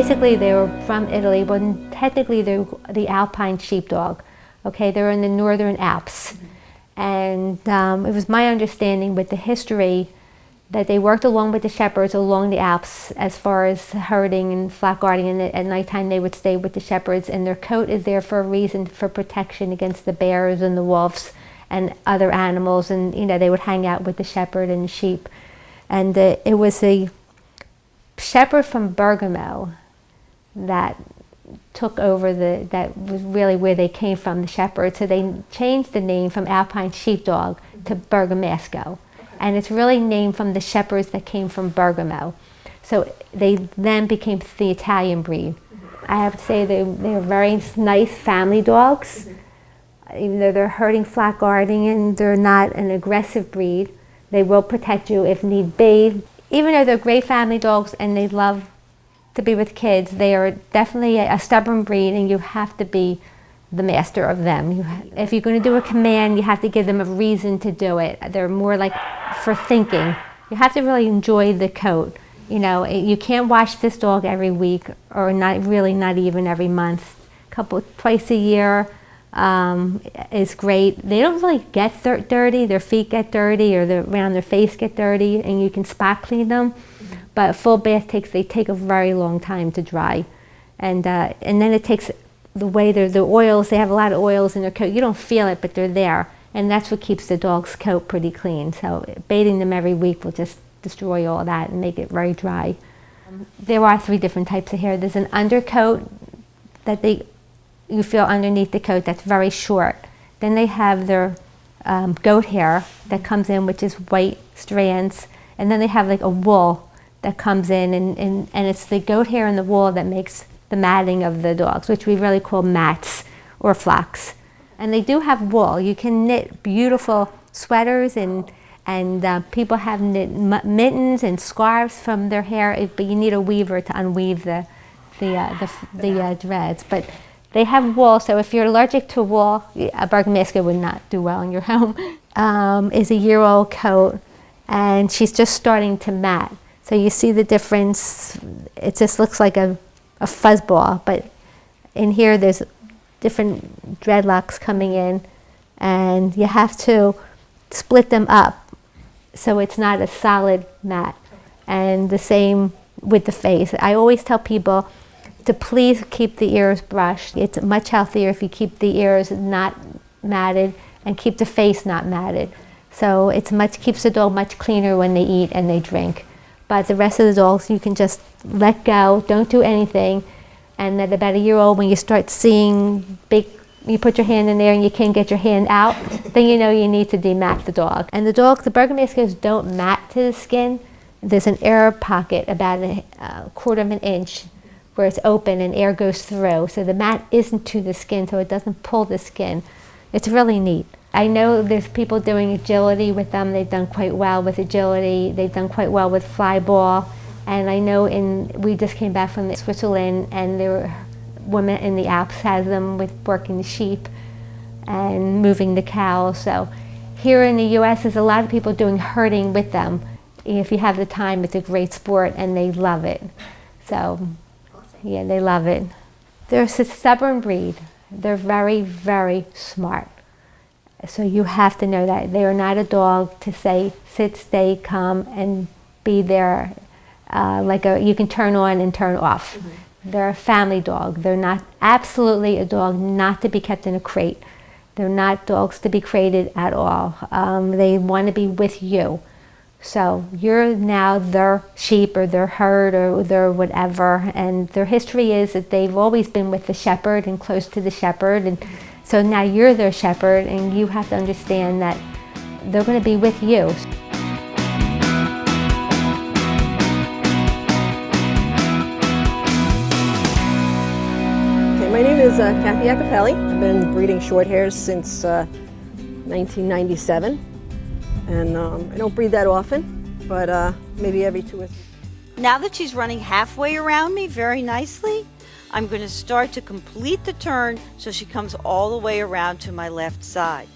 Basically, they were from Italy, but technically they're the Alpine sheepdog. Okay, they're in the northern Alps. And it was my understanding with the history that they worked along with the shepherds along the Alps as far as herding and flock guarding, and at nighttime they would stay with the shepherds, and their coat is there for a reason, for protection against the bears and the wolves and other animals, and you know, they would hang out with the shepherd and the sheep. And it was a shepherd from Bergamo that took over that was really where they came from, the shepherd. So they changed the name from Alpine sheepdog to Bergamasco. And it's really named from the shepherds that came from Bergamo. So they then became the Italian breed. I have to say they're very nice family dogs. Even though they're herding, flock guarding, and they're not an aggressive breed, they will protect you if need be. Even though they're great family dogs and they love to be with kids, they are definitely a stubborn breed, and you have to be the master of them. If you're going to do a command, you have to give them a reason to do it. They're more like for thinking. You have to really enjoy the coat. You know, you can't wash this dog every week, or not even every month. Twice a year is great. They don't really get dirty. Their feet get dirty, or around their face get dirty, and you can spot clean them. But a full bath they take a very long time to dry, and then it takes the way the oils. They have a lot of oils in their coat. You don't feel it, but they're there, and that's what keeps the dog's coat pretty clean. So bathing them every week will just destroy all that and make it very dry. There are 3 different types of hair. There's an undercoat that you feel underneath the coat that's very short. Then they have their goat hair that comes in, which is white strands, and then they have like a wool that comes in, and it's the goat hair and the wool that makes the matting of the dogs, which we really call mats or flocks. And they do have wool. You can knit beautiful sweaters, and people have knit mittens and scarves from their hair, but you need a weaver to unweave the dreads. But they have wool, so if you're allergic to wool, a Bergamasco would not do well in your home. Is a year-old coat, and she's just starting to mat. So you see the difference. It just looks like a fuzzball, but in here there's different dreadlocks coming in, and you have to split them up so it's not a solid mat. And the same with the face. I always tell people to please keep the ears brushed. It's much healthier if you keep the ears not matted and keep the face not matted. So keeps the dog much cleaner when they eat and they drink. But the rest of the dogs, you can just let go, don't do anything. And at about a year old, when you start seeing you put your hand in there and you can't get your hand out, then you know you need to demat the dog. And the Bergamascos don't mat to the skin. There's an air pocket about a quarter of an inch where it's open and air goes through. So the mat isn't to the skin, so it doesn't pull the skin. It's really neat. I know there's people doing agility with them. They've done quite well with agility. They've done quite well with fly ball. And I know we just came back from Switzerland, and there were women in the Alps has them with working the sheep and moving the cows. So here in the U.S., there's a lot of people doing herding with them. If you have the time, it's a great sport, and they love it. So, yeah, they love it. They're a stubborn breed. They're very, very smart. So you have to know that. They are not a dog to say, sit, stay, come, and be there you can turn on and turn off. Mm-hmm. They're a family dog. They're not absolutely a dog not to be kept in a crate. They're not dogs to be crated at all. They want to be with you. So you're now their sheep or their herd or their whatever. And their history is that they've always been with the shepherd and close to the shepherd. And so now you're their shepherd, and you have to understand that they're going to be with you. Okay, my name is Kathy Acapelli. I've been breeding short hairs since 1997. And I don't breed that often, but maybe every 2 or 3. Now that she's running halfway around me very nicely, I'm going to start to complete the turn so she comes all the way around to my left side.